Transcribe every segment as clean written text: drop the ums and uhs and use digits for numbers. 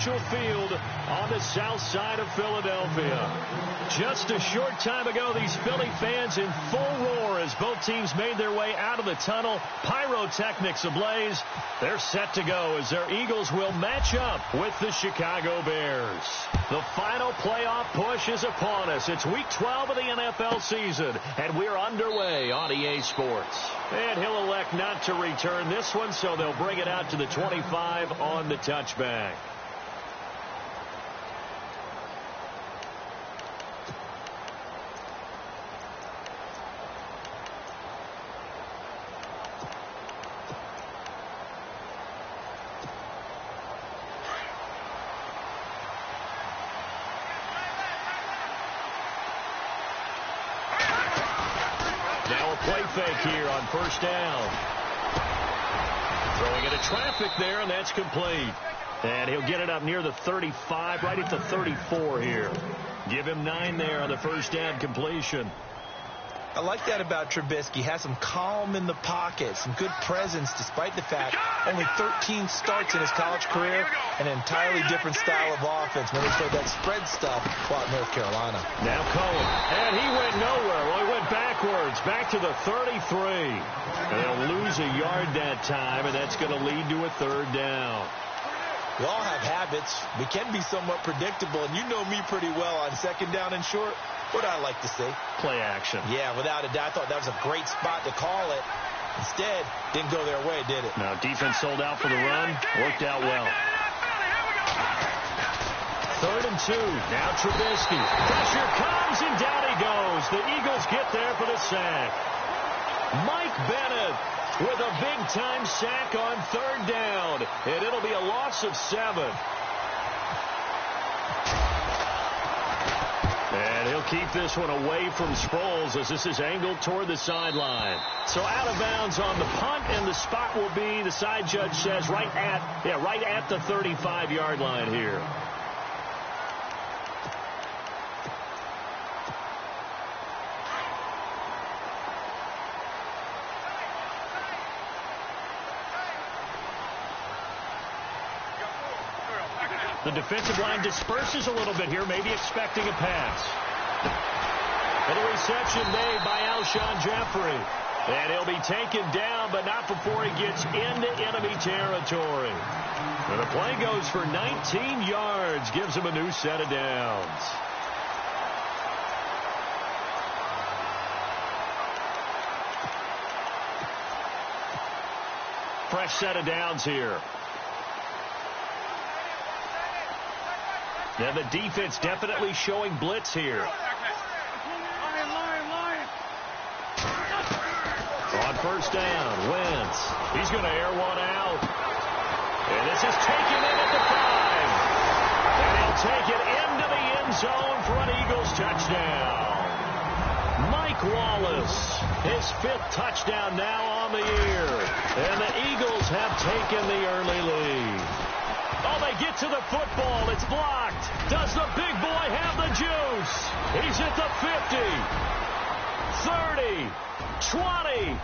Prudential Field on the south side of Philadelphia. Just a short time ago, these Philly fans in full roar as both teams made their way out of the tunnel. Pyrotechnics ablaze. They're set to go as their Eagles will match up with the Chicago Bears. The final playoff push is upon us. It's week 12 of the NFL season, and we're underway on EA Sports. And he'll elect not to return this one, so they'll bring it out to the 25 on the touchback. Now a play fake here on first down. Throwing into traffic there, and that's complete. And he'll get it up near the 35, right at the 34 here. Give him 9 there on the first down completion. I like that about Trubisky. Has some calm in the pocket, some good presence despite the fact only 13 starts in his college career, an entirely different style of offense when they played that spread stuff while at North Carolina. Now Cohen, and he went nowhere. Well, he went backwards, back to the 33. And they'll lose a yard that time, and that's going to lead to a third down. We all have habits. We can be somewhat predictable, and you know me pretty well on second down and short. What do I like to see? Play action. Yeah, without a doubt. I thought that was a great spot to call it. Instead, didn't go their way, did it? No, defense sold out for the run. Worked out well. 3rd and 2. Now Trubisky. Pressure comes, and down he goes. The Eagles get there for the sack. Mike Bennett with a big-time sack on 3rd down. And it'll be a loss of 7. And he'll keep this one away from Sproles as this is angled toward the sideline. So out of bounds on the punt, and the spot will be, the side judge says, right at the 35-yard line here. The defensive line disperses a little bit here, maybe expecting a pass. And the reception made by Alshon Jeffrey. And he'll be taken down, but not before he gets into enemy territory. And the play goes for 19 yards, gives him a new set of downs. Fresh set of downs here. And the defense definitely showing blitz here. On first down, Wentz. He's going to air one out. And this is taken in at the 5. And he'll take it into the end zone for an Eagles touchdown. Mike Wallace, his 5th touchdown now on the year. And the Eagles have taken the early lead. Oh, they get to the football. It's blocked. Does the big boy have the juice? He's at the 50, 30, 20,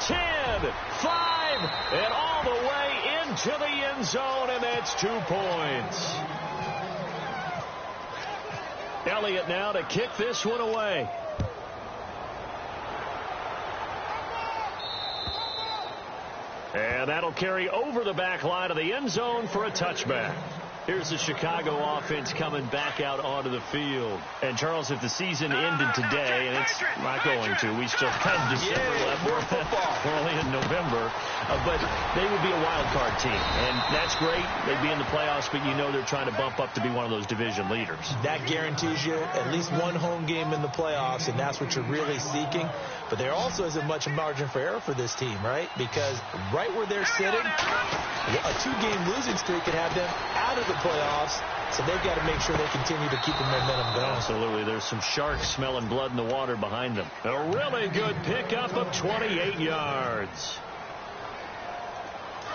10, 5, and all the way into the end zone, and that's 2 points. Elliott now to kick this one away. And that'll carry over the back line of the end zone for a touchback. Here's the Chicago offense coming back out onto the field. And, Charles, if the season ended today, and it's not going to, we still have December left. We're only in November. But they would be a wild card team. And that's great. They'd be in the playoffs, but you know they're trying to bump up to be one of those division leaders. That guarantees you at least one home game in the playoffs, and that's what you're really seeking. But there also isn't much margin for error for this team, right? Because right where they're sitting, a 2-game losing streak could have them out of the playoffs, so they've got to make sure they continue to keep the momentum going. Absolutely. There's some sharks smelling blood in the water behind them. A really good pickup of 28 yards.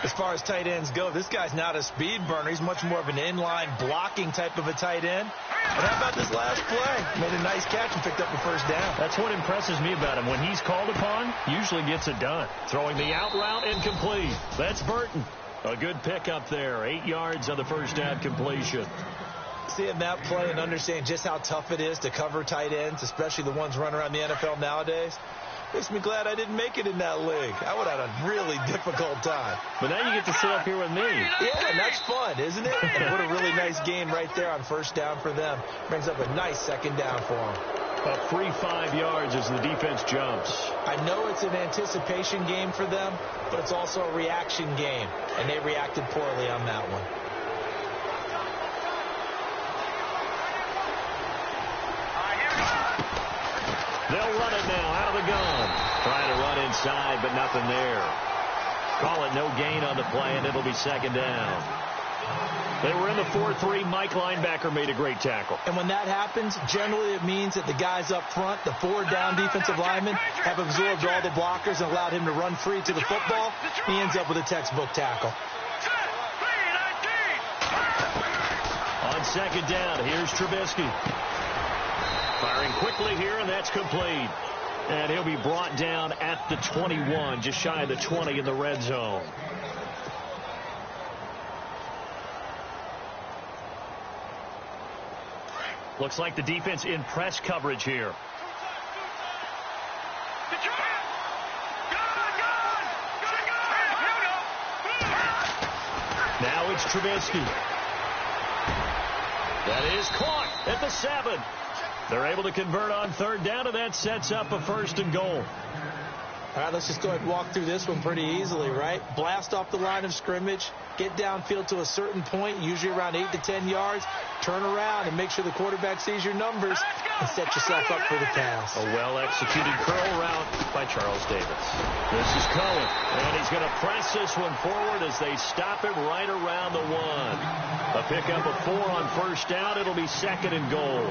As far as tight ends go, this guy's not a speed burner. He's much more of an inline blocking type of a tight end. And how about this last play? Made a nice catch and picked up the first down. That's what impresses me about him. When he's called upon, usually gets it done. Throwing the out route incomplete. That's Burton. A good pickup there. 8 yards on the first down completion. Seeing that play and understanding just how tough it is to cover tight ends, especially the ones running around the NFL nowadays, makes me glad I didn't make it in that league. I would have had a really difficult time. But now you get to sit up here with me. Yeah, and that's fun, isn't it? And what a really nice game right there on first down for them. Brings up a nice second down for them. A free 5 yards as the defense jumps. I know it's an anticipation game for them, but it's also a reaction game, and they reacted poorly on that one. They'll run it now out of the gun. Trying to run inside, but nothing there. Call it no gain on the play, and it'll be second down. They were in the 4-3. Mike linebacker made a great tackle. And when that happens, generally it means that the guys up front, the 4 down defensive linemen, have absorbed all the blockers and allowed him to run free to the football. He ends up with a textbook tackle. On second down, here's Trubisky. Firing quickly here, and that's complete. And he'll be brought down at the 21, just shy of the 20 in the red zone. Looks like the defense in press coverage here. Now it's Trubisky. That is caught at the 7. They're able to convert on third down, and that sets up a 1st and goal. All right, let's just go ahead and walk through this one pretty easily, right? Blast off the line of scrimmage, get downfield to a certain point, usually around 8 to 10 yards, turn around and make sure the quarterback sees your numbers and set yourself up for the pass. A well-executed curl route by Charles Davis. This is Cohen, and he's going to press this one forward as they stop him right around the 1. A pickup of 4 on first down. It'll be 2nd and goal.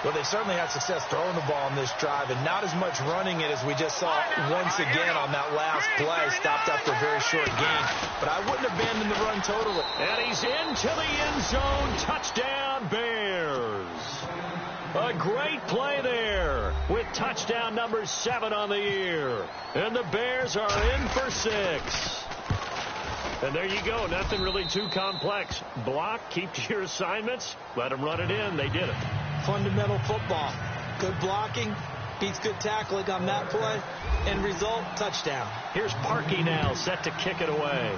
Well, they certainly had success throwing the ball on this drive, and not as much running it as we just saw once again on that last play. Stopped after a very short gain, but I wouldn't abandon the run totally. And he's into the end zone. Touchdown, Bears. A great play there with touchdown number 7 on the year. And the Bears are in for 6. And there you go. Nothing really too complex. Block, keep to your assignments, let them run it in. They did it. Fundamental football. Good blocking beats good tackling on that play. End result, touchdown. Here's Parkey now, set to kick it away.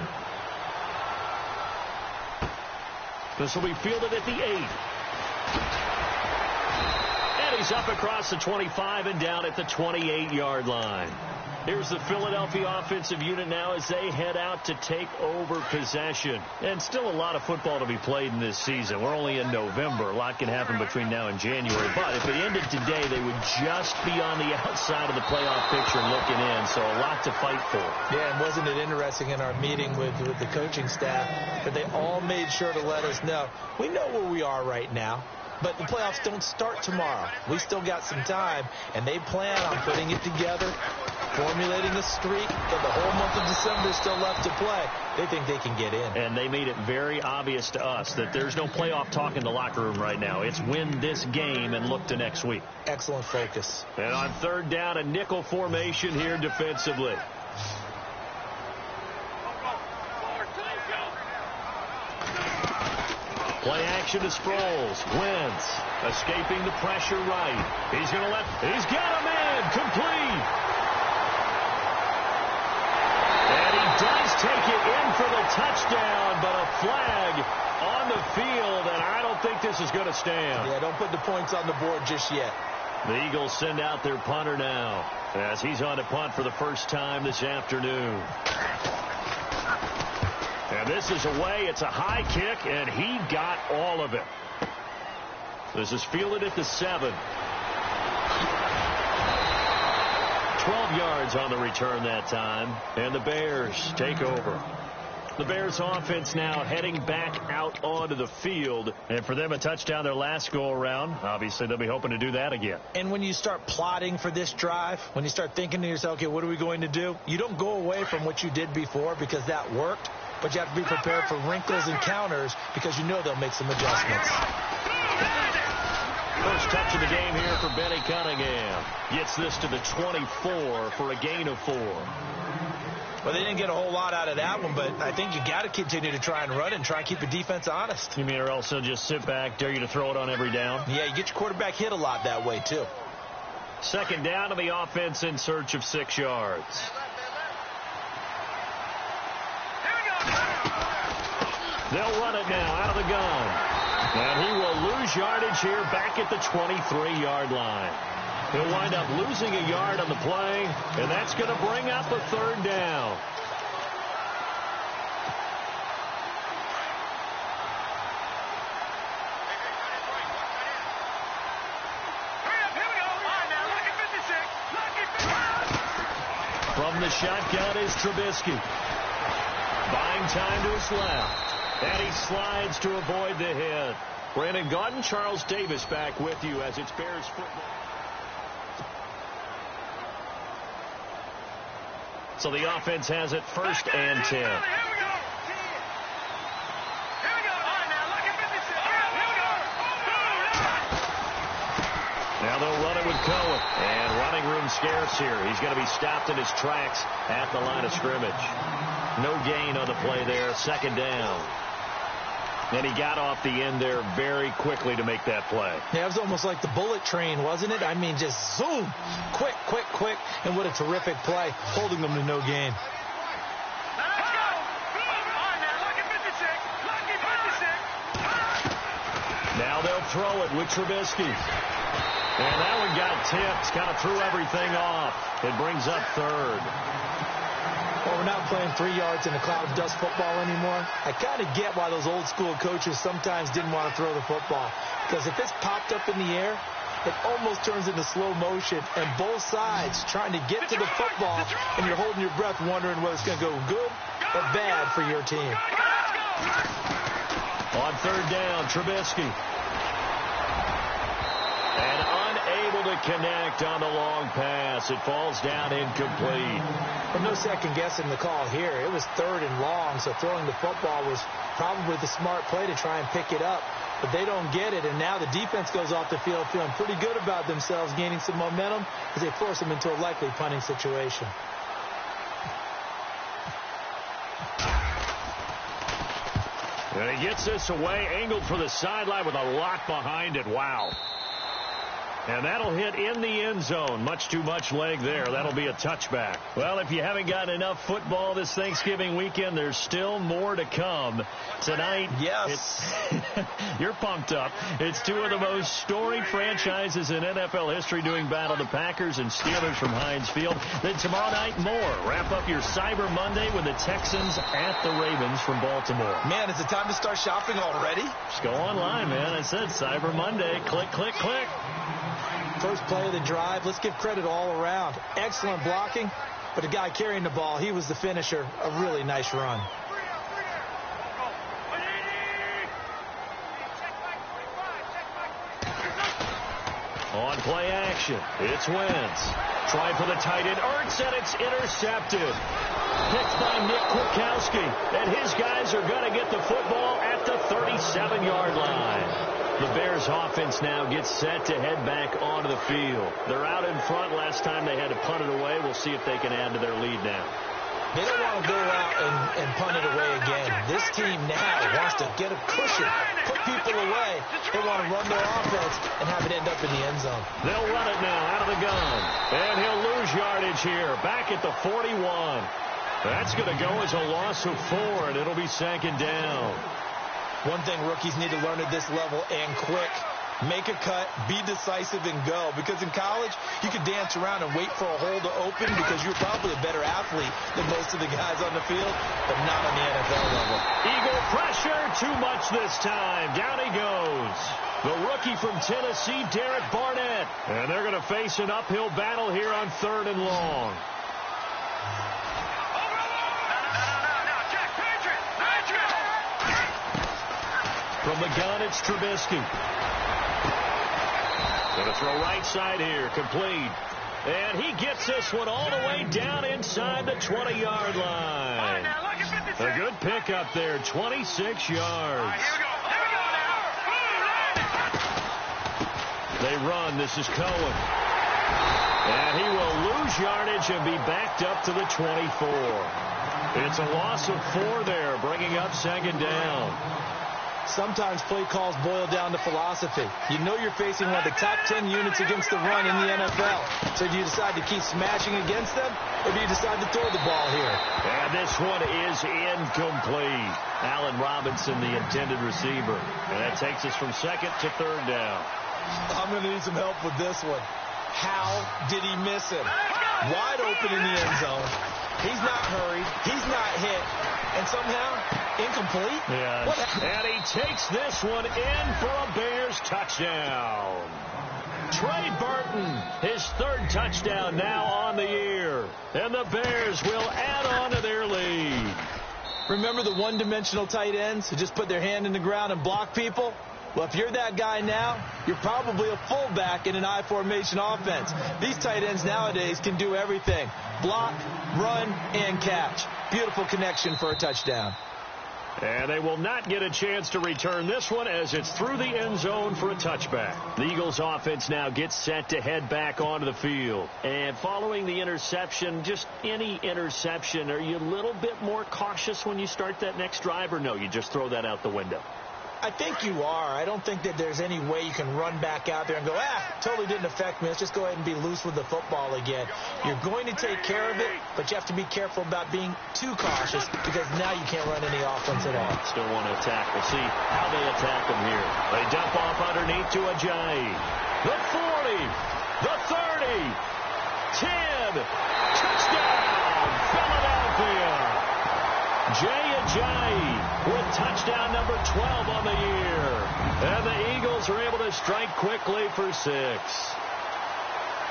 This will be fielded at the 8. And he's up across the 25 and down at the 28-yard line. Here's the Philadelphia offensive unit now as they head out to take over possession. And still a lot of football to be played in this season. We're only in November. A lot can happen between now and January. But if it ended today, they would just be on the outside of the playoff picture looking in. So a lot to fight for. Yeah, and wasn't it interesting in our meeting with the coaching staff that they all made sure to let us know, we know where we are right now. But the playoffs don't start tomorrow. We still got some time, and they plan on putting it together, formulating a streak, and the whole month of December is still left to play. They think they can get in. And they made it very obvious to us that there's no playoff talk in the locker room right now. It's win this game and look to next week. Excellent focus. And on third down, a nickel formation here defensively. Play action to Sproles. Wentz escaping the pressure right. He's going to he's got a man complete. And he does take it in for the touchdown, but a flag on the field, and I don't think this is going to stand. Yeah, don't put the points on the board just yet. The Eagles send out their punter now as he's on to punt for the first time this afternoon. And this is away. It's a high kick, and he got all of it. This is fielded at the 7. 12 yards on the return that time, and the Bears take over. The Bears offense now heading back out onto the field, and for them a touchdown their last go-around. Obviously, they'll be hoping to do that again. And when you start plotting for this drive, when you start thinking to yourself, okay, what are we going to do? You don't go away from what you did before because that worked. But you have to be prepared for wrinkles and counters because you know they'll make some adjustments. First touch of the game here for Benny Cunningham. Gets this to the 24 for a gain of 4. Well, they didn't get a whole lot out of that one, but I think you got to continue to try and run and try and keep the defense honest. You mean or else they'll just sit back, dare you to throw it on every down? Yeah, you get your quarterback hit a lot that way, too. Second down to the offense in search of 6 yards. They'll run it now out of the gun. And he will lose yardage here back at the 23-yard line. He'll wind up losing a yard on the play, and that's going to bring up a third down. From the shotgun is Trubisky. Buying time to his left. And he slides to avoid the hit. Brandon Gaudin, Charles Davis back with you as it's Bears football. So the offense has it first and 10. Now they'll run it with Cohen. And running room scarce here. He's going to be stopped in his tracks at the line of scrimmage. No gain on the play there. Second down. And he got off the end there very quickly to make that play. Yeah, it was almost like the bullet train, wasn't it? I mean, just zoom. Quick, quick, quick. And what a terrific play, holding them to no gain. Now they'll throw it with Trubisky. And that one got tipped. Kind of threw everything off. It brings up third. Well, we're not playing 3 yards in a cloud of dust football anymore. I kind of get why those old school coaches sometimes didn't want to throw the football. Because if it's popped up in the air, it almost turns into slow motion. And both sides trying to get to the football, and you're holding your breath wondering whether it's going to go good or bad for your team. On third down, Trubisky. And unable to connect on the long pass. It falls down incomplete. Well, no second guessing the call here. It was third and long, so throwing the football was probably the smart play to try and pick it up. But they don't get it, and now the defense goes off the field feeling pretty good about themselves, gaining some momentum as they force them into a likely punting situation. And he gets this away, angled for the sideline with a lot behind it. Wow. And that'll hit in the end zone. Much too much leg there. That'll be a touchback. Well, if you haven't gotten enough football this Thanksgiving weekend, there's still more to come. Tonight, yes, you're pumped up. It's two of the most storied franchises in NFL history doing battle, the Packers and Steelers from Heinz Field. Then tomorrow night, more. Wrap up your Cyber Monday with the Texans at the Ravens from Baltimore. Man, is it time to start shopping already? Just go online, man. I said Cyber Monday. Click, click, click. First play of the drive. Let's give credit all around. Excellent blocking, but the guy carrying the ball, he was the finisher. A really nice run. On play action, it's Wentz. Trying for the tight end, Ertz, and it's intercepted. Picked by Nick Kwiatkowski, and his guys are going to get the football at the 37-yard line. The Bears offense now gets set to head back onto the field. They're out in front. Last time they had to punt it away. We'll see if they can add to their lead now. They don't want to go out and punt it away again. This team now wants to get a cushion, put people away. They want to run their offense and have it end up in the end zone. They'll run it now out of the gun. And he'll lose yardage here. Back at the 41. That's going to go as a loss of 4, and it'll be second down. One thing rookies need to learn at this level, and quick. Make a cut, be decisive, and go. Because in college, you could dance around and wait for a hole to open because you're probably a better athlete than most of the guys on the field, but not on the NFL level. Eagle pressure, too much this time. Down he goes. The rookie from Tennessee, Derek Barnett. And they're going to face an uphill battle here on third and long. From the gun, it's Trubisky. Going to throw right side here, complete. And he gets this one all the way down inside the 20-yard line. A good pickup there, 26 yards. They run. This is Cohen. And he will lose yardage and be backed up to the 24. It's a loss of 4 there, bringing up second down. Sometimes play calls boil down to philosophy. You know you're facing one of the top 10 units against the run in the NFL. So do you decide to keep smashing against them, or do you decide to throw the ball here? And this one is incomplete. Allen Robinson, the intended receiver. And that takes us from second to third down. I'm going to need some help with this one. How did he miss him? Wide open in the end zone. He's not hurried. He's not hit. And somehow, incomplete? Yeah. And he takes this one in for a Bears touchdown. Trey Burton, his third touchdown now on the year. And the Bears will add on to their lead. Remember the one-dimensional tight ends who just put their hand in the ground and block people? Well, if you're that guy now, you're probably a fullback in an I-formation offense. These tight ends nowadays can do everything. Block, run, and catch. Beautiful connection for a touchdown. And they will not get a chance to return this one as it's through the end zone for a touchback. The Eagles offense now gets set to head back onto the field. And following the interception, just any interception, are you a little bit more cautious when you start that next drive, or no, you just throw that out the window? I think you are. I don't think that there's any way you can run back out there and go, totally didn't affect me. Let's just go ahead and be loose with the football again. You're going to take care of it, but you have to be careful about being too cautious because now you can't run any offense at all. Still want to attack. We'll see how they attack them here. They dump off underneath to Ajayi. The 40, the 30, 10, touchdown, Philadelphia. Jay Ajayi with touchdown number 12 on the year. And the Eagles are able to strike quickly for 6.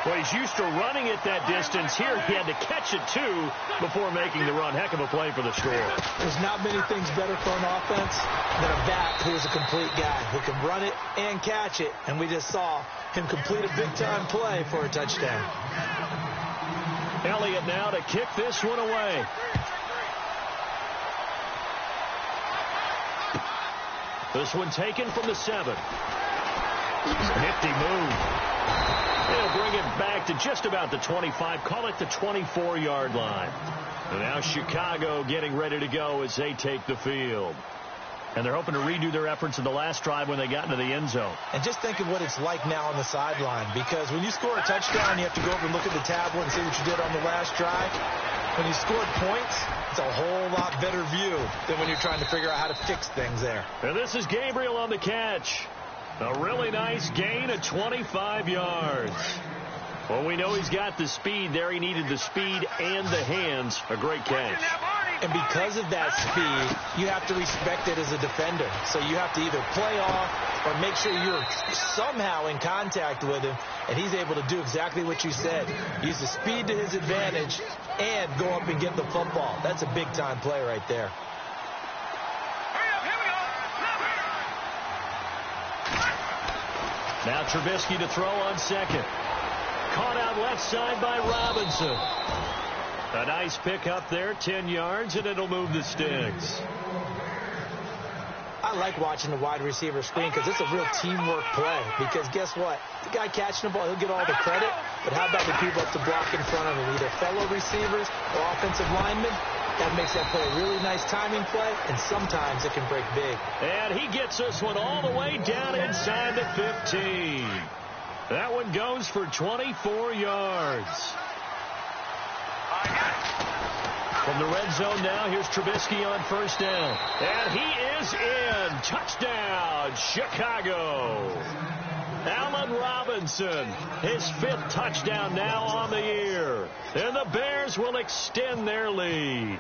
Well, he's used to running it that distance. Here he had to catch it, too, before making the run. Heck of a play for the score. There's not many things better for an offense than a back who is a complete guy who can run it and catch it. And we just saw him complete a big-time play for a touchdown. Elliott now to kick this one away. This one taken from the 7. Nifty move. They'll bring it back to just about the 25. Call it the 24-yard line. And now Chicago getting ready to go as they take the field. And they're hoping to redo their efforts in the last drive when they got into the end zone. And just think of what it's like now on the sideline. Because when you score a touchdown, you have to go over and look at the tablet and see what you did on the last drive. When you scored points, it's a whole lot better view than when you're trying to figure out how to fix things there. And this is Gabriel on the catch. A really nice gain of 25 yards. Well, we know he's got the speed there. He needed the speed and the hands. A great catch. And because of that speed, you have to respect it as a defender. So you have to either play off or make sure you're somehow in contact with him. And he's able to do exactly what you said. Use the speed to his advantage and go up and get the football. That's a big-time play right there. Now Trubisky to throw on second. Caught out left side by Robinson. A nice pick up there, 10 yards, and it'll move the sticks. I like watching the wide receiver screen because it's a real teamwork play. Because guess what? The guy catching the ball, he'll get all the credit. But how about the people up to block in front of him? Either fellow receivers or offensive linemen. That makes that play a really nice timing play, and sometimes it can break big. And he gets this one all the way down inside the 15. That one goes for 24 yards. From the red zone now, here's Trubisky on first down. And he is in. Touchdown, Chicago. Allen Robinson, his 5th touchdown now on the year. And the Bears will extend their lead.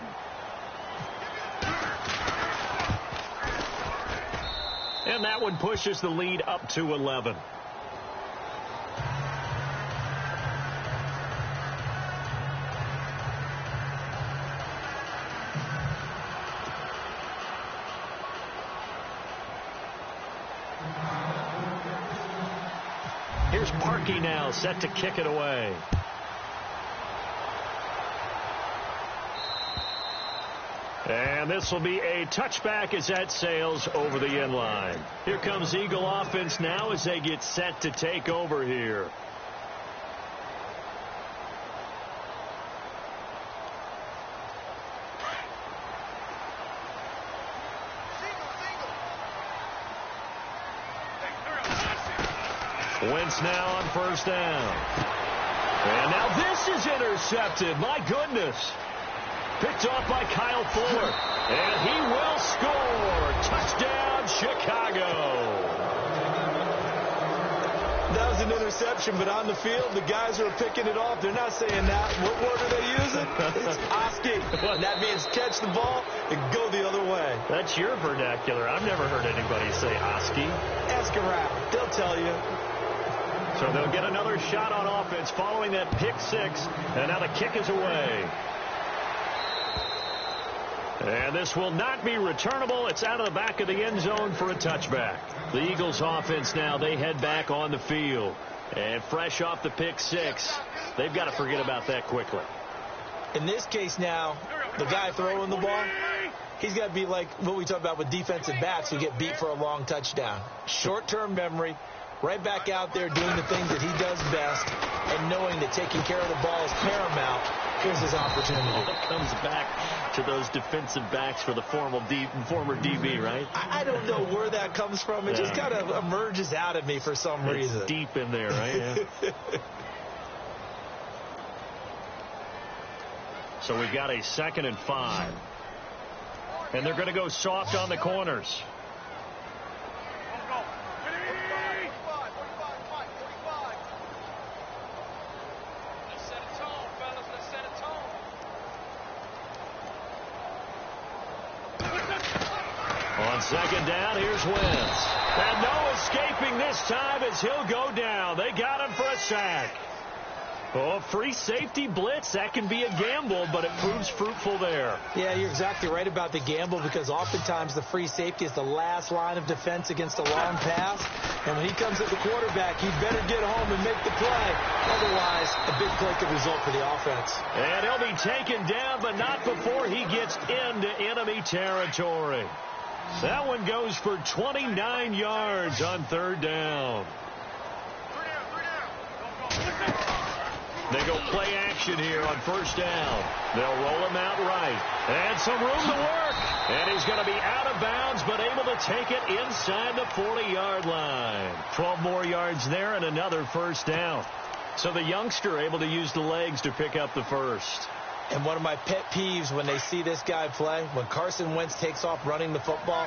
And that one pushes the lead up to 11. Here's Parkey now, set to kick it away. And this will be a touchback as that sails over the end line. Here comes Eagle offense now as they get set to take over here. Wentz now on first down. And now this is intercepted. My goodness. Picked off by Kyle Fuller. And he will score. Touchdown, Chicago. That was an interception, but on the field, the guys who are picking it off, they're not saying that. What word are they using? It's Oski. And that means catch the ball and go the other way. That's your vernacular. I've never heard anybody say Oski. Ask around. They'll tell you. So they'll get another shot on offense following that pick six. And now the kick is away. And this will not be returnable. It's out of the back of the end zone for a touchback. The Eagles offense now, they head back on the field. And fresh off the pick six, they've got to forget about that quickly. In this case now, the guy throwing the ball, he's got to be like what we talk about with defensive backs who get beat for a long touchdown. Short-term memory, right back out there doing the things that he does best, and knowing that taking care of the ball is paramount. Here's his opportunity. It comes back to those defensive backs for the former DB, right? I don't know where that comes from. It just kind of emerges out of me for some reason. It's deep in there, right? Yeah. So we've got a 2nd and 5. And they're going to go soft on the corners. On 2nd down, here's Wentz. And no escaping this time as he'll go down. They got him for a sack. Oh, free safety blitz, that can be a gamble, but it proves fruitful there. Yeah, you're exactly right about the gamble, because oftentimes the free safety is the last line of defense against a long pass. And when he comes at the quarterback, he better get home and make the play. Otherwise, a big play could result for the offense. And he'll be taken down, but not before he gets into enemy territory. That one goes for 29 yards on 3rd down. They go play action here on 1st down. They'll roll him out right. And some room to work. And he's going to be out of bounds, but able to take it inside the 40-yard line. 12 more yards there and another 1st down. So the youngster able to use the legs to pick up the first. And one of my pet peeves when they see this guy play, when Carson Wentz takes off running the football,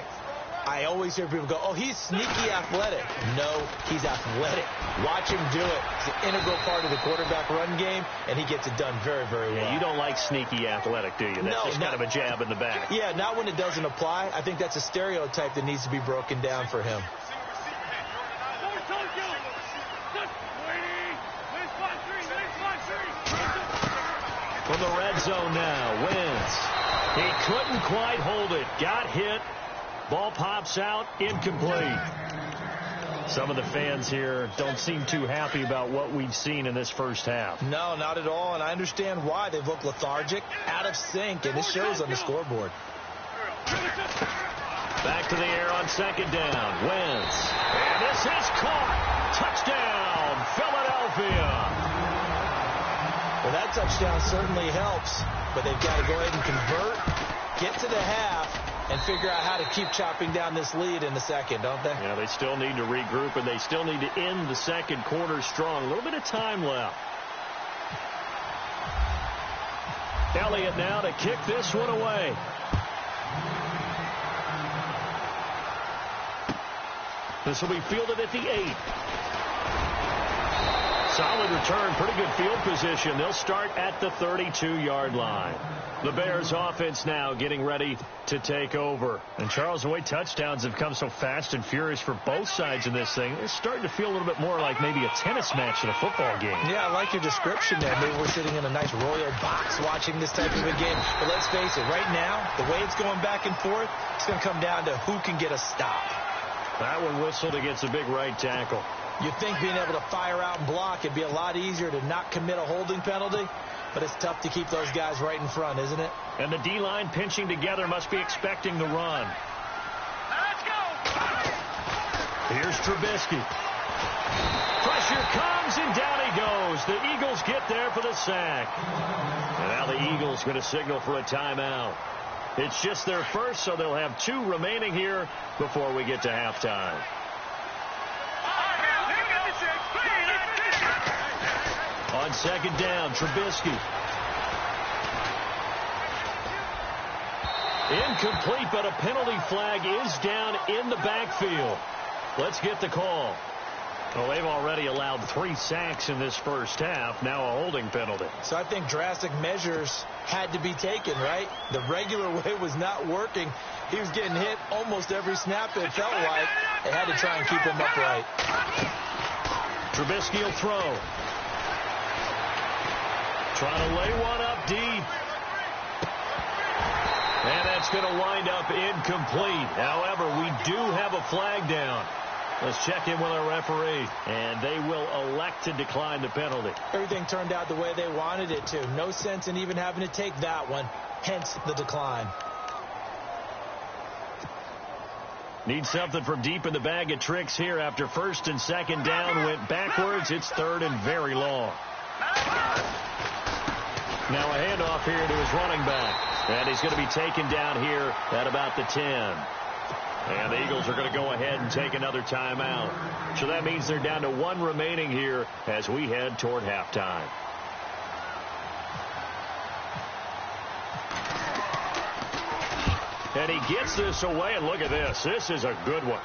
I always hear people go, oh, he's sneaky athletic. No, he's athletic. Watch him do it. It's an integral part of the quarterback run game, and he gets it done very, very well. Yeah, you don't like sneaky athletic, do you? That's just kind of a jab in the back. Yeah, not when it doesn't apply. I think that's a stereotype that needs to be broken down for him. From the red zone now, Wentz. He couldn't quite hold it. Got hit. Ball pops out, incomplete. Some of the fans here don't seem too happy about what we've seen in this first half. No, not at all, and I understand why. They've looked lethargic, out of sync, and it shows on the scoreboard. Back to the air on 2nd down. Wentz. And this is caught. Touchdown, Philadelphia. Well, that touchdown certainly helps, but they've got to go ahead and convert, get to the half, and figure out how to keep chopping down this lead in the second, don't they? Yeah, they still need to regroup, and they still need to end the second quarter strong. A little bit of time left. Elliott now to kick this one away. This will be fielded at the 8. Solid return, pretty good field position. They'll start at the 32-yard line. The Bears offense now getting ready to take over. And Charles, the way touchdowns have come so fast and furious for both sides in this thing, it's starting to feel a little bit more like maybe a tennis match than a football game. Yeah, I like your description there. Maybe we're sitting in a nice royal box watching this type of a game. But let's face it, right now, the way it's going back and forth, it's going to come down to who can get a stop. That one whistled against a big right tackle. You'd think being able to fire out and block, it'd be a lot easier to not commit a holding penalty. but it's tough to keep those guys right in front, isn't it? And the D-line pinching together must be expecting the run. Let's go! Here's Trubisky. Pressure comes, and down he goes. The Eagles get there for the sack. And now the Eagles going to signal for a timeout. It's just their first, so they'll have 2 remaining here before we get to halftime. On second down, Trubisky. Incomplete, but a penalty flag is down in the backfield. Let's get the call. Well, they've already allowed 3 sacks in this first half. Now a holding penalty. So I think drastic measures had to be taken, right? The regular way was not working. He was getting hit almost every snap, it felt like. They had to try and keep him upright. Trubisky will throw. Trying to lay one up deep. And that's going to wind up incomplete. However, we do have a flag down. Let's check in with our referee. And they will elect to decline the penalty. Everything turned out the way they wanted it to. No sense in even having to take that one. Hence the decline. Need something from deep in the bag of tricks here after first and second down went backwards. It's third and very long. Now a handoff here to his running back. And he's going to be taken down here at about the 10. And the Eagles are going to go ahead and take another timeout. So that means they're down to 1 remaining here as we head toward halftime. And he gets this away, and look at this. This is a good one.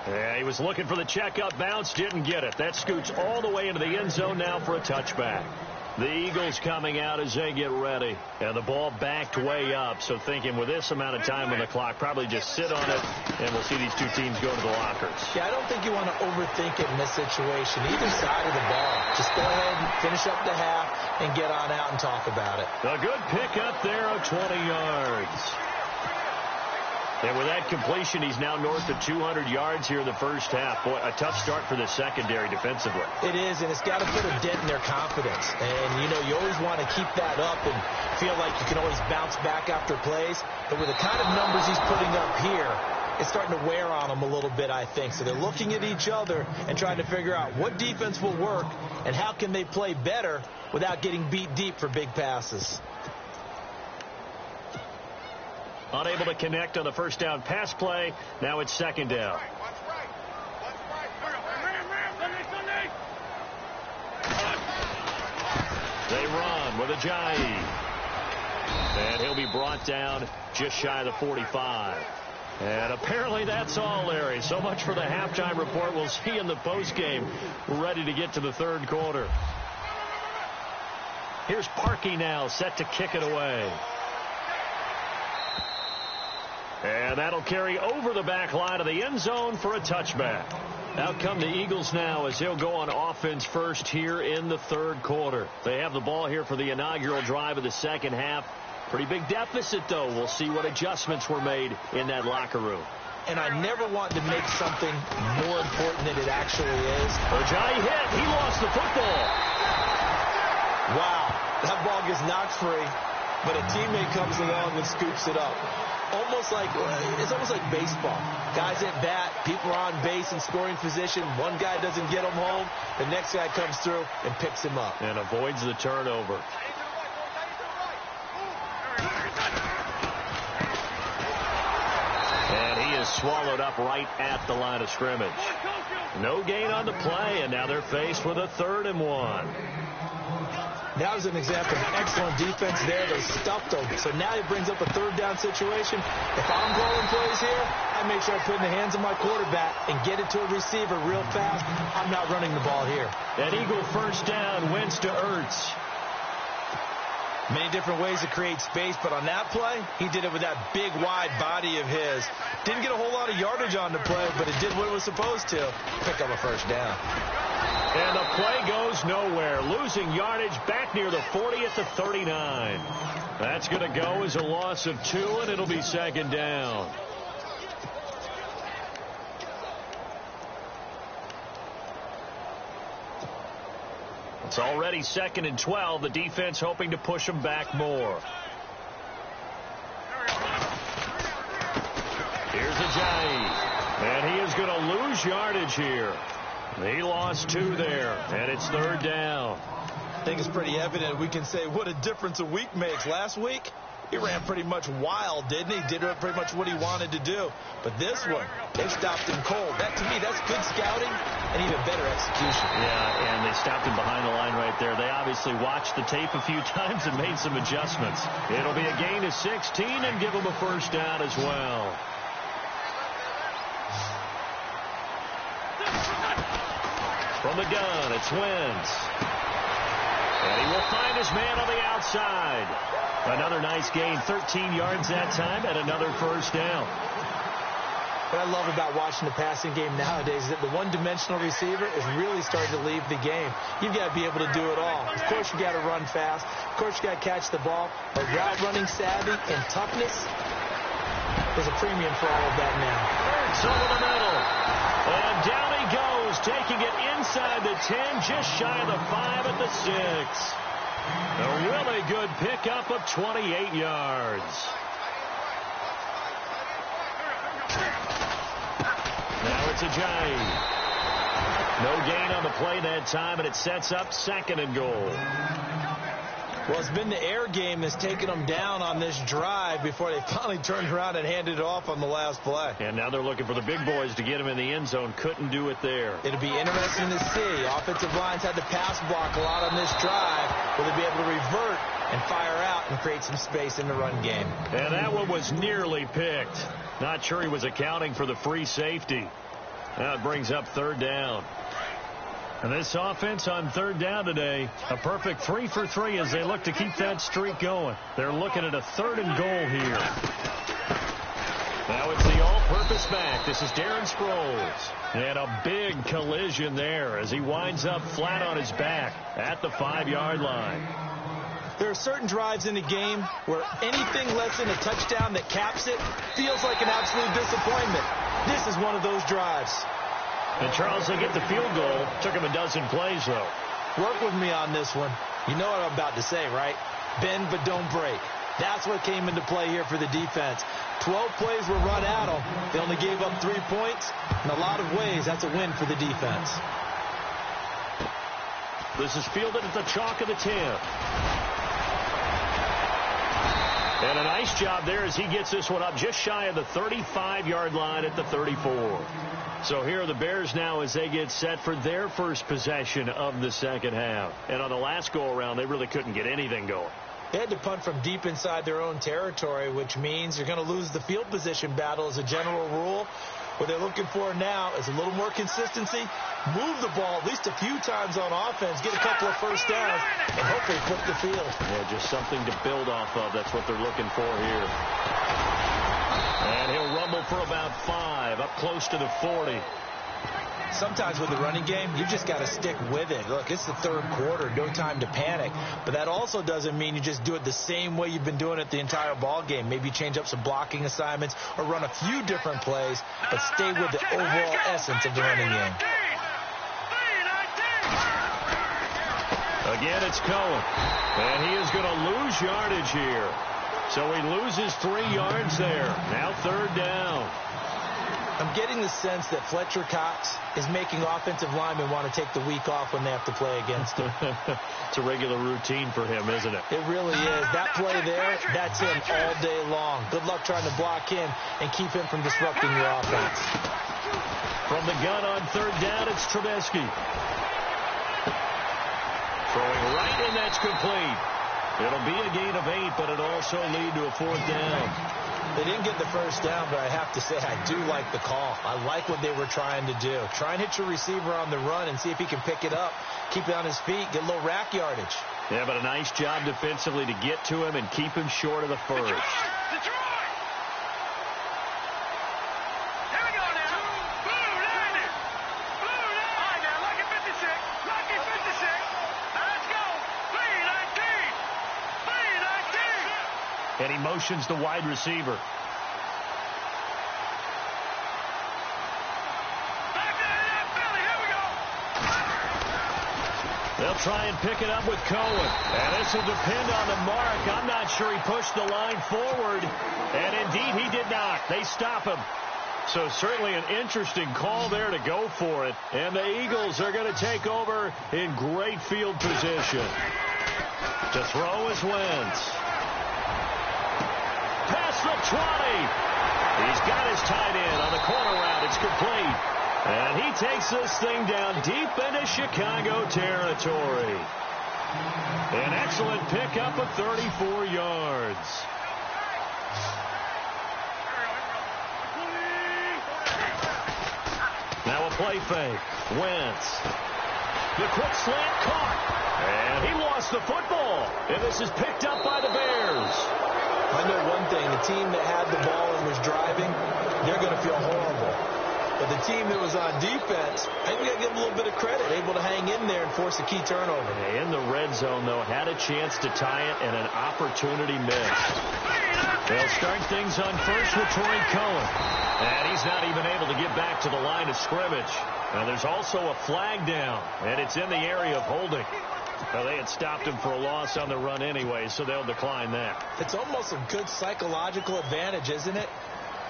Yeah, he was looking for the checkup bounce, didn't get it. That scoots all the way into the end zone now for a touchback. The Eagles coming out as they get ready. And the ball backed way up, so thinking with this amount of time on the clock, probably just sit on it, and we'll see these 2 teams go to the lockers. Yeah, I don't think you want to overthink it in this situation. Either side of the ball. Just go ahead and finish up the half and get on out and talk about it. A good pickup there of 20 yards. And with that completion, he's now north of 200 yards here in the first half. Boy, a tough start for the secondary defensively. It is, and it's got to put a dent in their confidence. And, you know, you always want to keep that up and feel like you can always bounce back after plays. But with the kind of numbers he's putting up here, it's starting to wear on them a little bit, I think. So they're looking at each other and trying to figure out what defense will work and how can they play better without getting beat deep for big passes. Unable to connect on the first down pass play. Now it's second down. They run with Ajayi. And he'll be brought down just shy of the 45. And apparently that's all, Larry. So much for the halftime report. We'll see in the postgame. We're ready to get to the third quarter. Here's Parkey now set to kick it away. And that'll carry over the back line of the end zone for a touchback. Out come the Eagles now as they'll go on offense first here in the third quarter. They have the ball here for the inaugural drive of the second half. Pretty big deficit, though. We'll see what adjustments were made in that locker room. And I never want to make something more important than it actually is. Ajayi hit. He lost the football. Wow. That ball gets knocked free, but a teammate comes along and scoops it up. It's almost like baseball. Guys at bat, people are on base in scoring position. One guy doesn't get him home. The next guy comes through and picks him up. And avoids the turnover. And he is swallowed up right at the line of scrimmage. No gain on the play, and now they're faced with a 3rd and 1. That was an example of excellent defense there. They stuffed him. So now he brings up a 3rd down situation. If I'm calling plays here, I make sure I put it in the hands of my quarterback and get it to a receiver real fast. I'm not running the ball here. An Eagle first down, Wentz to Ertz. Many different ways to create space, but on that play, he did it with that big, wide body of his. Didn't get a whole lot of yardage on the play, but it did what it was supposed to. Pick up a first down. And the play goes nowhere. Losing yardage back near the 40 at the 39. That's going to go as a loss of 2, and it'll be second down. It's already 2nd and 12. The defense hoping to push them back more. Here's Ajayi. And he is going to lose yardage here. He lost 2 there, and it's 3rd down. I think it's pretty evident we can say what a difference a week makes. Last week, he ran pretty much wild, didn't he? Did pretty much what he wanted to do. But this one, they stopped him cold. That, to me, that's good scouting and even better execution. Yeah, and they stopped him behind the line right there. They obviously watched the tape a few times and made some adjustments. It'll be a gain of 16 and give him a 1st down as well. From the gun, it's Wentz. And he will find his man on the outside. Another nice gain, 13 yards that time, and another 1st down. What I love about watching the passing game nowadays is that the one-dimensional receiver is really starting to leave the game. You've got to be able to do it all. Of course, you got to run fast. Of course, you got to catch the ball. But route running savvy and toughness, there's a premium for all of that now. It's over the middle. And down he goes, taking it inside the 10, just shy of the 5 at the 6. A really good pickup of 28 yards. Now it's Ajayi. No gain on the play that time, and it sets up 2nd and goal. Well, it's been the air game that's taken them down on this drive before they finally turned around and handed it off on the last play. And now they're looking for the big boys to get him in the end zone. Couldn't do it there. It'll be interesting to see. Offensive lines had to pass block a lot on this drive. Will they be able to revert and fire out and create some space in the run game? And that one was nearly picked. Not sure he was accounting for the free safety. Now it brings up 3rd down. And this offense on 3rd down today, a perfect 3 for 3 as they look to keep that streak going. They're looking at a 3rd and goal here. Now it's the all-purpose back. This is Darren Sproles. And a big collision there as he winds up flat on his back at the 5-yard line. There are certain drives in the game where anything less than a touchdown that caps it feels like an absolute disappointment. This is one of those drives. And Charles, they get the field goal. Took him a dozen plays, though. Work with me on this one. You know what I'm about to say, right? Bend but don't break. That's what came into play here for the defense. 12 plays were run at them. They only gave up 3 points. In a lot of ways, that's a win for the defense. This is fielded at the chalk of the 10. And a nice job there as he gets this one up just shy of the 35-yard line at the 34. So here are the Bears now as they get set for their first possession of the 2nd half. And on the last go-around, they really couldn't get anything going. They had to punt from deep inside their own territory, which means you're going to lose the field position battle as a general rule. What they're looking for now is a little more consistency, move the ball at least a few times on offense, get a couple of 1st downs, and hopefully flip the field. Yeah, just something to build off of. That's what they're looking for here. And he'll rumble for about 5, up close to the 40. Sometimes with the running game, you just got to stick with it. Look, it's the 3rd quarter, no time to panic. But that also doesn't mean you just do it the same way you've been doing it the entire ball game. Maybe change up some blocking assignments or run a few different plays, but stay with the overall essence of the running game. Again, it's Cohen. And he is going to lose yardage here. So he loses 3 yards there. Now 3rd down. I'm getting the sense that Fletcher Cox is making offensive linemen want to take the week off when they have to play against him. It's a regular routine for him, isn't it? It really is. That play there, that's him all day long. Good luck trying to block him and keep him from disrupting your offense. From the gun on 3rd down, it's Trubisky. Throwing right, and that's complete. It'll be a gain of 8, but it'll also lead to a 4th down. They didn't get the 1st down, but I have to say I do like the call. I like what they were trying to do. Try and hit your receiver on the run and see if he can pick it up, keep it on his feet, get a little rack yardage. Yeah, but a nice job defensively to get to him and keep him short of the 1st. And he motions the wide receiver. They'll try and pick it up with Cohen. And this will depend on the mark. I'm not sure he pushed the line forward. And indeed, he did not. They stop him. So certainly an interesting call there to go for it. And the Eagles are going to take over in great field position. To throw is Wentz. Past the 20. He's got his tight end on the corner route. It's complete. And he takes this thing down deep into Chicago territory. An excellent pickup of 34 yards. Now a play fake. Wentz. The quick slant caught. And he lost the football. And this is picked up by the Bears. I know one thing. The team that had the ball and was driving, they're going to feel horrible. But the team that was on defense, I think we got to give them a little bit of credit, able to hang in there and force a key turnover. In the red zone, though, had a chance to tie it and an opportunity missed. They'll start things on first with Troy Cohen. And he's not even able to get back to the line of scrimmage. Now there's also a flag down, and it's in the area of holding. Well, they had stopped him for a loss on the run anyway, so they'll decline that. It's almost a good psychological advantage, isn't it?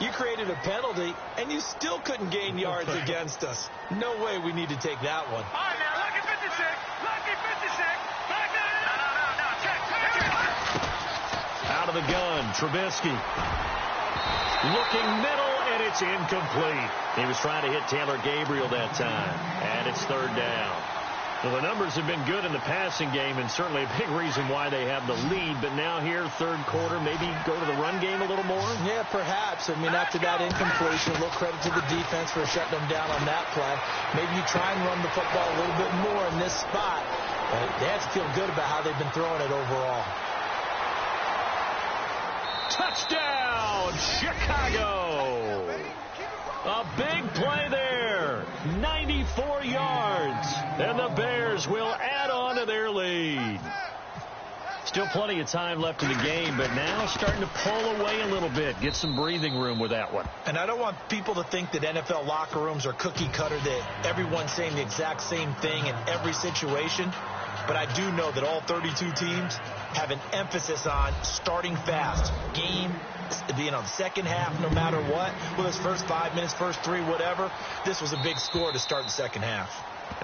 You created a penalty, and you still couldn't gain yards against us. No way we need to take that one. All right, now, lucky 56. Lucky 56. No. Check. Out of the gun, Trubisky. Looking middle, and it's incomplete. He was trying to hit Taylor Gabriel that time, and it's third down. Well, the numbers have been good in the passing game, and certainly a big reason why they have the lead. But now here, third quarter, maybe go to the run game a little more? Yeah, perhaps. I mean, after that incompletion, a little credit to the defense for shutting them down on that play. Maybe you try and run the football a little bit more in this spot. They have to feel good about how they've been throwing it overall. Touchdown, Chicago! A big play there. 94 yards. And the Bears will add on to their lead. Still plenty of time left in the game, but now starting to pull away a little bit. Get some breathing room with that one. And I don't want people to think that NFL locker rooms are cookie cutter, that everyone's saying the exact same thing in every situation. But I do know that all 32 teams have an emphasis on starting fast. Game, the second half, no matter what. Whether it's first 5 minutes, first 3, whatever. This was a big score to start the second half.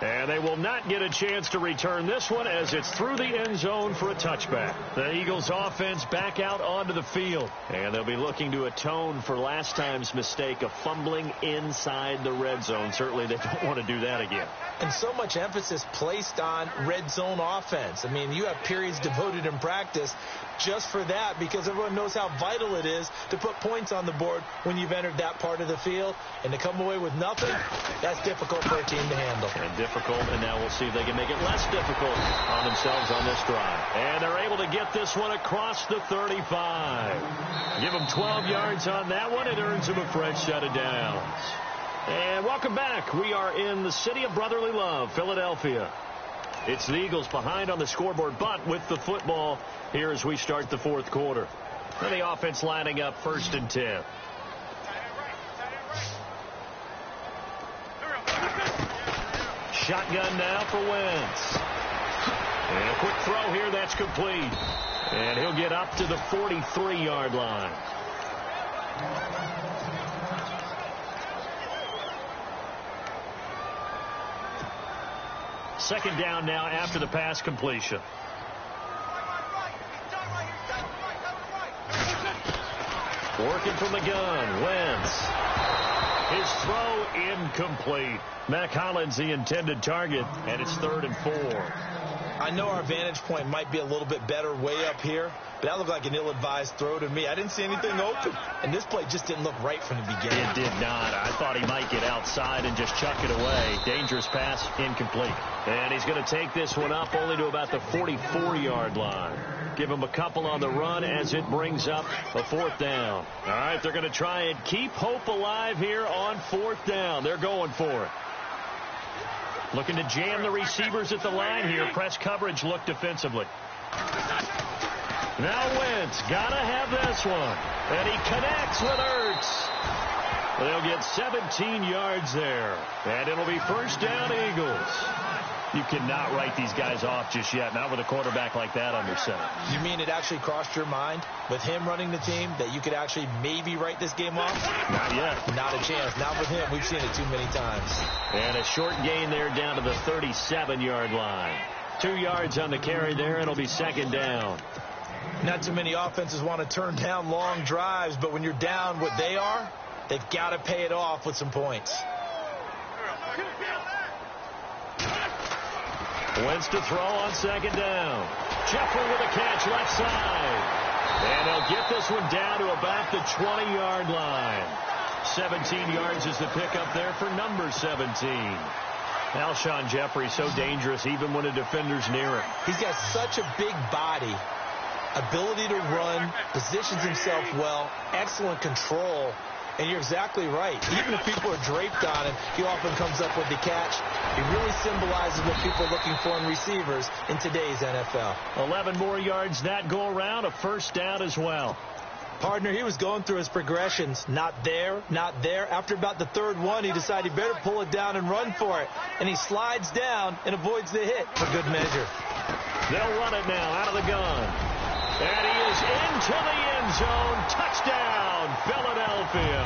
And they will not get a chance to return this one as it's through the end zone for a touchback. The Eagles offense back out onto the field. And they'll be looking to atone for last time's mistake of fumbling inside the red zone. Certainly they don't want to do that again. And so much emphasis placed on red zone offense. I mean, you have periods devoted in practice just for that, because everyone knows how vital it is to put points on the board when you've entered that part of the field. And to come away with nothing, that's difficult for a team to handle. And difficult, and now we'll see if they can make it less difficult on themselves on this drive. And they're able to get this one across the 35. Give them 12 yards on that one. It earns them a fresh set of downs. And welcome back. We are in the city of brotherly love, Philadelphia. It's the Eagles behind on the scoreboard, but with the football here as we start the fourth quarter. And the offense lining up 1st and 10. Shotgun now for Wentz. And a quick throw here, that's complete. And he'll get up to the 43-yard line. Second down now after the pass completion. Working from the gun, Wentz. His throw incomplete. Mac Hollins the intended target, and it's 3rd and 4. I know our vantage point might be a little bit better way up here, but that looked like an ill-advised throw to me. I didn't see anything open, and this play just didn't look right from the beginning. It did not. I thought he might get outside and just chuck it away. Dangerous pass, incomplete. And he's going to take this one up only to about the 44-yard line. Give him a couple on the run as it brings up a 4th down. All right, they're going to try and keep hope alive here on 4th down. They're going for it. Looking to jam the receivers at the line here. Press coverage look defensively. Now Wentz, gotta have this one. And he connects with Ertz. They'll get 17 yards there. And it'll be 1st down Eagles. You cannot write these guys off just yet, not with a quarterback like that under center. You mean it actually crossed your mind with him running the team that you could actually maybe write this game off? Not yet. Not a chance. Not with him. We've seen it too many times. And a short gain there down to the 37-yard line. 2 yards on the carry there, and it'll be second down. Not too many offenses want to turn down long drives, but when you're down what they are, they've got to pay it off with some points. Wentz to throw on second down. Jeffrey with a catch left side. And they'll get this one down to about the 20-yard line. 17 yards is the pickup there for number 17. Alshon Jeffrey so dangerous even when a defender's near him. He's got such a big body, ability to run, positions himself well, excellent control. And you're exactly right. Even if people are draped on him, he often comes up with the catch. He really symbolizes what people are looking for in receivers in today's NFL. 11 more yards that go around, a first down as well. Partner, he was going through his progressions. Not there, not there. After about the third one, he decided he better pull it down and run for it. And he slides down and avoids the hit for good measure. They'll run it now out of the gun. And he is into the end zone. Touchdown, Philadelphia.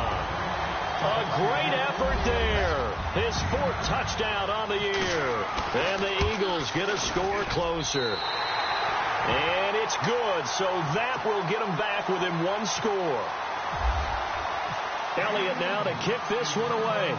A great effort there. His 4th touchdown on the year. And the Eagles get a score closer. And it's good, so that will get them back within 1 score. Elliott now to kick this one away.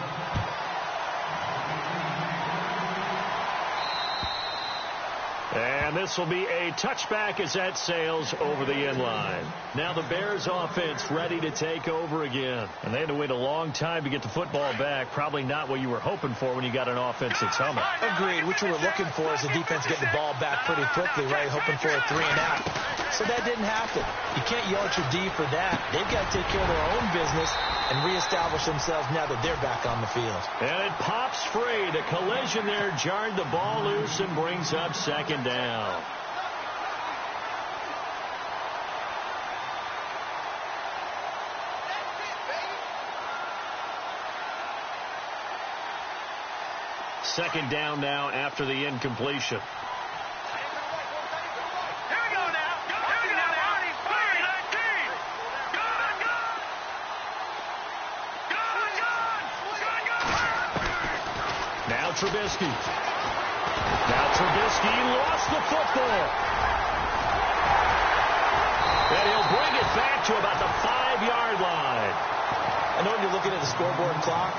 And this will be a touchback as that sails over the end line. Now the Bears offense ready to take over again. And they had to wait a long time to get the football back. Probably not what you were hoping for when you got an offense that's humming. Agreed. What you were looking for is the defense get the ball back pretty quickly, right? Hoping for a 3 and out. So that didn't happen. You can't yell at your D for that. They've got to take care of their own business and reestablish themselves now that they're back on the field. And it pops free. The collision there jarred the ball loose and brings up second down. Second down now after the incompletion. Trubisky. Now Trubisky lost the football. And he'll bring it back to about the 5-yard line. I know when you're looking at the scoreboard clock,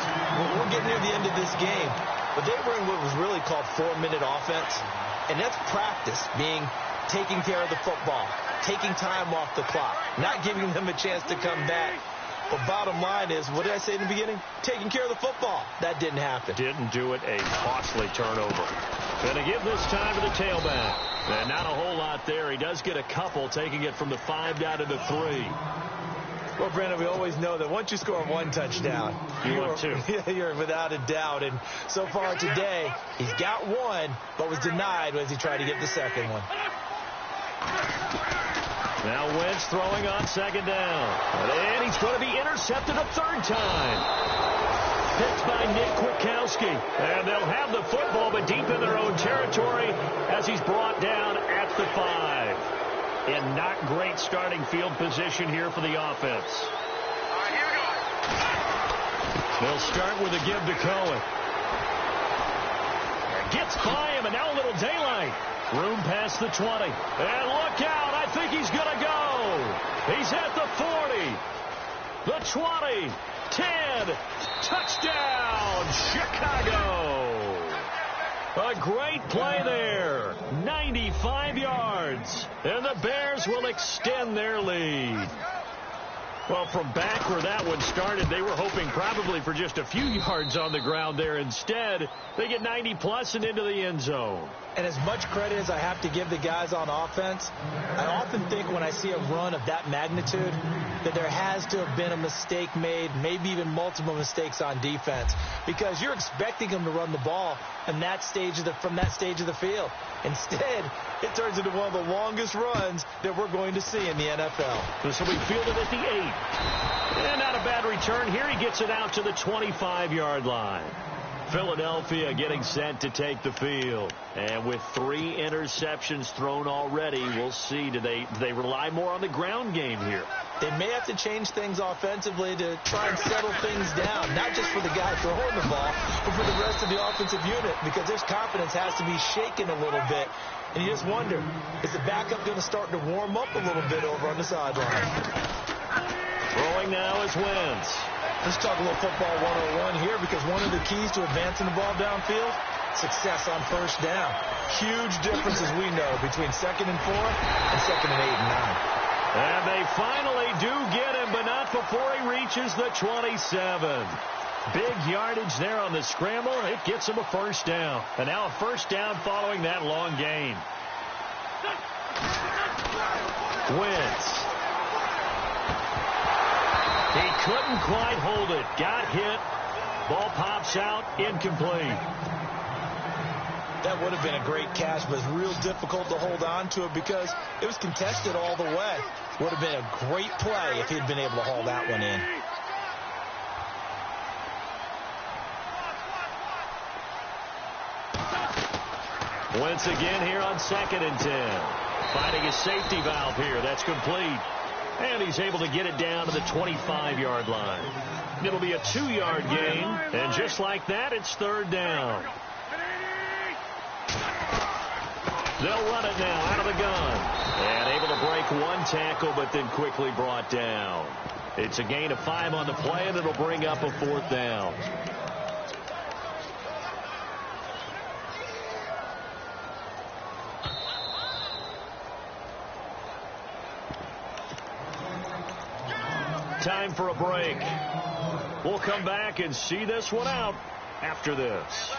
we're getting near the end of this game. But they were in what was really called 4-minute offense. And that's practice, being taking care of the football, taking time off the clock, not giving them a chance to come back. But bottom line is, what did I say in the beginning? Taking care of the football. That didn't happen. Didn't do it. A costly turnover. Going to give this time to the tailback. And not a whole lot there. He does get a couple, taking it from the 5 down to the 3. Well, Brandon, we always know that once you score 1 touchdown, you're without a doubt. And so far today, he's got 1, but was denied as he tried to get the second one. Now Wentz throwing on second down. And he's going to be intercepted a 3rd time. Picked by Nick Kwiatkowski. And they'll have the football, but deep in their own territory as he's brought down at the 5. And not great starting field position here for the offense. They'll start with a give to Cohen. Gets by him, and now a little daylight. Room past the 20. And look out. I think he's going to go. He's at the 40. The 20. 10. Touchdown, Chicago. A great play there. 95 yards. And the Bears will extend their lead. Well, from back where that one started, they were hoping probably for just a few yards on the ground there. Instead, they get 90-plus and into the end zone. And as much credit as I have to give the guys on offense, I often think when I see a run of that magnitude that there has to have been a mistake made, maybe even multiple mistakes on defense, because you're expecting them to run the ball from that stage of the field. Instead, it turns into one of the longest runs that we're going to see in the NFL. This will be fielded at the 8. And not a bad return here. He gets it out to the 25-yard line. Philadelphia getting set to take the field. And with 3 interceptions thrown already, we'll see. Do they rely more on the ground game here? They may have to change things offensively to try and settle things down, not just for the guy throwing the ball, but for the rest of the offensive unit, because their confidence has to be shaken a little bit. And you just wonder, is the backup going to start to warm up a little bit over on the sideline? Throwing now is Wentz. Let's talk a little football 101 here, because one of the keys to advancing the ball downfield, success on first down. Huge differences we know between 2nd and 4 and 2nd and 8 and 9. And they finally do get him, but not before he reaches the 27. Big yardage there on the scramble. It gets him a first down. And now a first down following that long gain. Wentz. He couldn't quite hold it. Got hit. Ball pops out. Incomplete. That would have been a great catch, but it's real difficult to hold on to it because it was contested all the way. Would have been a great play if he'd been able to haul that one in. Once again here on 2nd and 10. Finding a safety valve here. That's complete. And he's able to get it down to the 25-yard line. It'll be a 2-yard gain. And just like that, it's 3rd down. They'll run it now out of the gun. And able to break 1 tackle, but then quickly brought down. It's a gain of 5 on the play, and it'll bring up a 4th down. Time for a break. We'll come back and see this one out after this.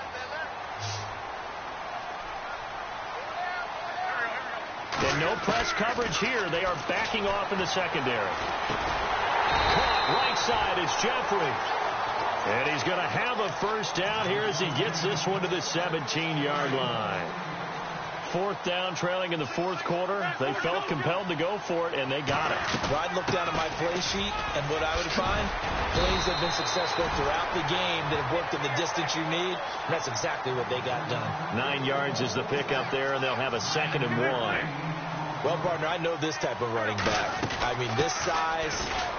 And no press coverage here. They are backing off in the secondary. Caught right side is Jeffrey. And he's going to have a first down here as he gets this one to the 17-yard line. 4th down, trailing in the 4th quarter. They felt compelled to go for it, and they got it. Well, I'd look down at my play sheet, and what I would find, plays have been successful throughout the game that have worked in the distance you need, and that's exactly what they got done. 9 yards is the pickup there, and they'll have a 2nd and 1. Well, partner, I know this type of running back. I mean, this size,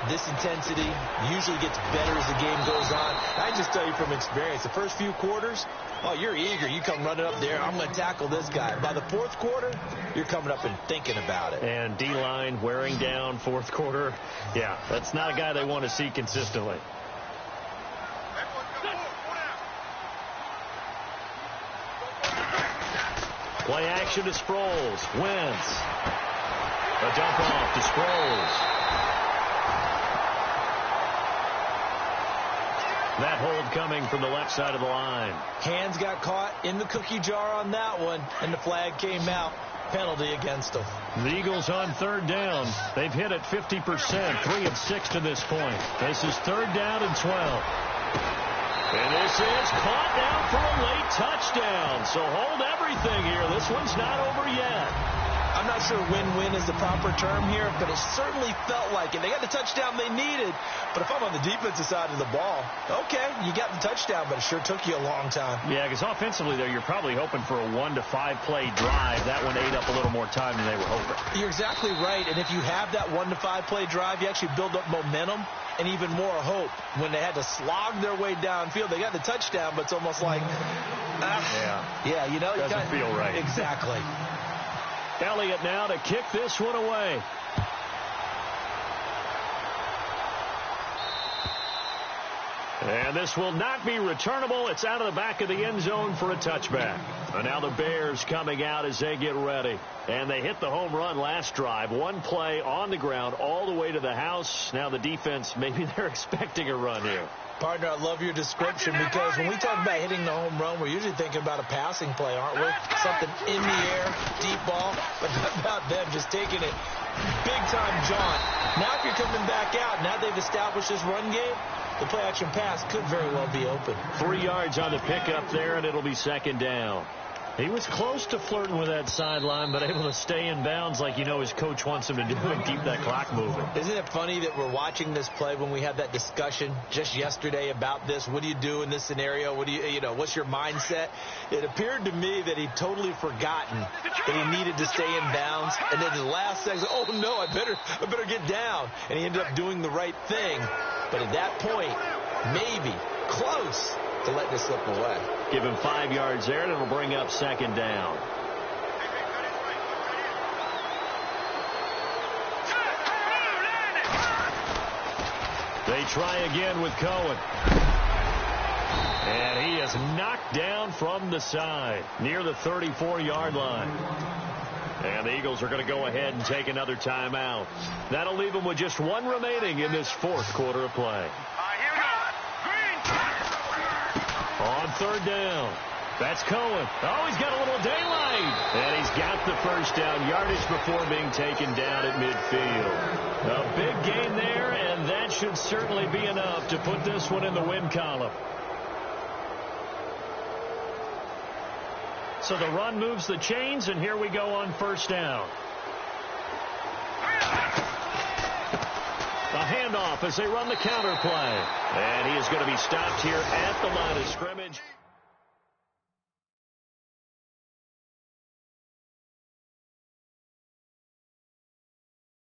this intensity usually gets better as the game goes on. I just tell you from experience, the first few quarters, oh, you're eager. You come running up there. I'm going to tackle this guy. By the 4th quarter, you're coming up and thinking about it. And D-line wearing down 4th quarter. Yeah, that's not a guy they want to see consistently. Play action to Sproles. Wentz. A dump off to Sproles. That hold coming from the left side of the line. Hands got caught in the cookie jar on that one, and the flag came out. Penalty against them. The Eagles on 3rd down. They've hit it 50%, 3 of 6 to this point. This is 3rd down and 12. And this is caught now for a late touchdown. So hold everything here. This one's not over yet. I'm not sure win-win is the proper term here, but it certainly felt like it. They got the touchdown they needed, but if I'm on the defensive side of the ball, okay, you got the touchdown, but it sure took you a long time. Yeah, because offensively, there, you're probably hoping for a 1 to 5 play drive. That one ate up a little more time than they were hoping. You're exactly right, and if you have that 1 to 5 play drive, you actually build up momentum and even more hope. When they had to slog their way downfield, they got the touchdown, but it's almost like, yeah, you know, doesn't feel right. Exactly. Elliott now to kick this one away. And this will not be returnable. It's out of the back of the end zone for a touchback. And now the Bears coming out as they get ready. And they hit the home run last drive. 1 play on the ground all the way to the house. Now the defense, maybe they're expecting a run here. Partner, I love your description because when we talk about hitting the home run, we're usually thinking about a passing play, aren't we? Something in the air, deep ball, but not about them just taking it big-time jaunt. Now if you're coming back out, now they've established this run game, the play-action pass could very well be open. 3 yards on the pickup there, and it'll be 2nd down. He was close to flirting with that sideline, but able to stay in bounds like you know his coach wants him to do and keep that clock moving. Isn't it funny that we're watching this play when we had that discussion just yesterday about this? What do you do in this scenario? What do you know, what's your mindset? It appeared to me that he'd totally forgotten that he needed to stay in bounds. And then the last second, oh, no, I better get down. And he ended up doing the right thing. But at that point, maybe close to letting it slip away. Give him 5 yards there, and it'll bring up second down. They try again with Cohen. And he is knocked down from the side near the 34-yard line. And the Eagles are going to go ahead and take another timeout. That'll leave them with just one remaining in this fourth quarter of play. On third down, that's Cohen. Oh, he's got a little daylight. And he's got the first down yardage before being taken down at midfield. A big gain there, and that should certainly be enough to put this one in the win column. So the run moves the chains, and here we go on first down. A handoff as they run the counter play. And he is going to be stopped here at the line of scrimmage.